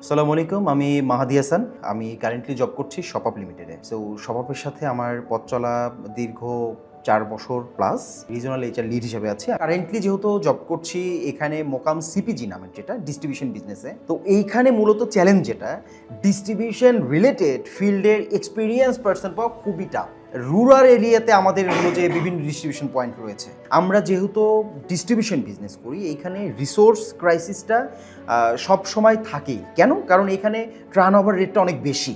আসসালামু আলাইকুম, আমি মাহাদি হাসান। আমি কারেন্টলি জব করছি শপআপ লিমিটেডে। সো শপআপের সাথে আমার পথ চলা দীর্ঘ ৪ বছর প্লাস। রিজিওনাল এইচআর লিড হিসেবে আছি। কারেন্টলি যেহেতু জব করছি এখানে মোকাম সিপিজি নামের যেটা ডিস্ট্রিবিউশন বিজনেসে। তো এইখানে মূলত চ্যালেঞ্জ যেটা ডিস্ট্রিবিউশন রিলেটেড ফিল্ডের এক্সপিরিয়েন্স পার্সন পাওয়া খুবই টাফ। রুরাল এরিয়াতে আমাদের হলো যে বিভিন্ন ডিস্ট্রিবিউশন পয়েন্ট রয়েছে। আমরা যেহেতু ডিস্ট্রিবিউশন বিজনেস করি এইখানে রিসোর্স ক্রাইসিসটা সব সময় থাকেই। কেন? কারণ এখানে টার্নওভার রেটটা অনেক বেশি।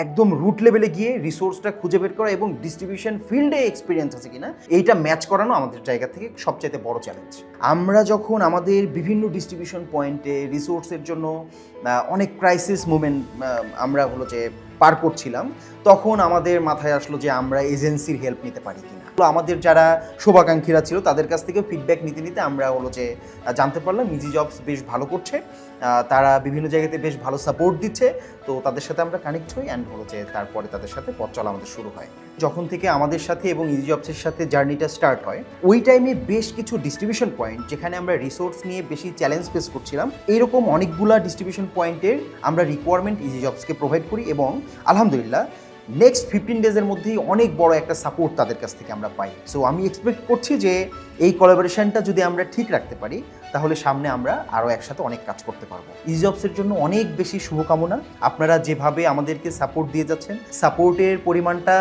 একদম রুট লেভেলে গিয়ে রিসোর্সটা খুঁজে বের করা এবং ডিস্ট্রিবিউশন ফিল্ডে এক্সপিরিয়েন্স আছে কিনা এইটা ম্যাচ করানো আমাদের জায়গা থেকে সবচাইতে বড় চ্যালেঞ্জ। আমরা যখন আমাদের বিভিন্ন ডিস্ট্রিবিউশন পয়েন্টে রিসোর্সের জন্য অনেক ক্রাইসিস মুভমেন্ট আমরা হলো যে পার করছিলাম, তখন আমাদের মাথায় আসলো যে আমরা এজেন্সির হেল্প নিতে পারি কিনা। আমাদের যারা শুভাকাঙ্ক্ষীরা ছিল তাদের কাছ থেকে ফিডব্যাক নিতে নিতে আমরা হলো যে জানতে পারলাম ইজি জবস বেশ ভালো করছে, তারা বিভিন্ন জায়গাতে বেশ ভালো সাপোর্ট দিচ্ছে। তো তাদের সাথে আমরা কানেক্ট হই অ্যান্ড হলো যে তারপরে তাদের সাথে পথ চলা আমাদের শুরু হয়। যখন থেকে আমাদের সাথে এবং ইজি জবসের সাথে জার্নিটা স্টার্ট হয় ওই টাইমে বেশ কিছু ডিস্ট্রিবিউশন পয়েন্ট যেখানে আমরা রিসোর্স নিয়ে বেশি চ্যালেঞ্জ ফেস করছিলাম, এইরকম অনেকগুলা ডিস্ট্রিবিউশন পয়েন্টের আমরা রিকোয়ারমেন্ট ইজি জবসকে প্রোভাইড করি এবং আলহামদুলিল্লাহ নেক্সট 15 ডেজের মধ্যেই অনেক বড় একটা সাপোর্ট তাদের কাছ থেকে আমরা পাই। সো আমি এক্সপেক্ট করছি যে এই কোলাবোরেশনটা যদি আমরা ঠিক রাখতে পারি তাহলে সামনে আমরা আরও একসাথে অনেক কাজ করতে পারবো। ইজি জবসের জন্য অনেক বেশি শুভকামনা। আপনারা যেভাবে আমাদেরকে সাপোর্ট দিয়ে যাচ্ছেন, সাপোর্টের পরিমাণটা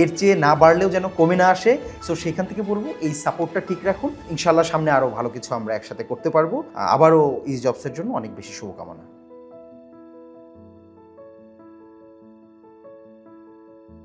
এর চেয়ে না বাড়লেও যেন কমে না আসে। সো সেখান থেকে বলবো এই সাপোর্টটা ঠিক রাখুন, ইনশাল্লাহ সামনে আরও ভালো কিছু আমরা একসাথে করতে পারবো। আবারও ইজি জবসের জন্য অনেক বেশি শুভকামনা।